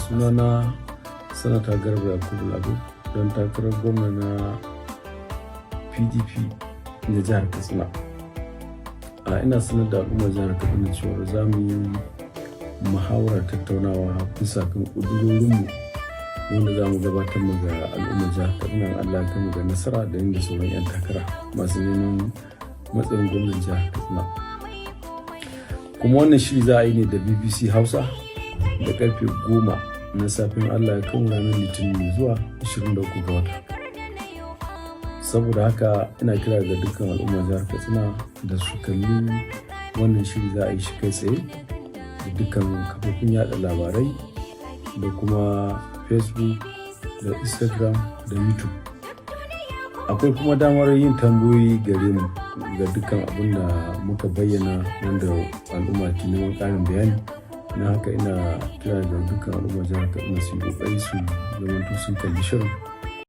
sunana Sanata Garba Yakubu Lado don takarar gwamna na PDP na jihar Katsina. Ina sanar da al'ummar jihar Katsina cewa za mu yi muhawarar tattaunawa bisa kan ƙudurorinmu wanda za mu gabatar mu ga al'ummar jihar Katsina. Allah ya mu ga nasara da yin da sauran 'yan takara masu neman matsayin gwamnan jihar Katsina. Kuma wannan shiri za a yi ne da BBC Hausa da karfe 10 na safin Allah ya kan ranar Litinin mai zuwa 23 ga wata. Saboda haka ina kira ga dukkan al'ummar jihar Katsina da su kalli wannan shiri. Za a yi shi kai tsaye da dukkan kafofin yada labarai da kuma Facebook da Instagram da YouTube. Akwai kuma damar yin tambayoyi gare mu ga dukkan abin da muka bayyana wanda al'umma ke neman ƙarin bayani. Na haka ina kira ga dukkan al'ummar jihar Katsina su yi ƙoƙari su zamanto sun kalli shirin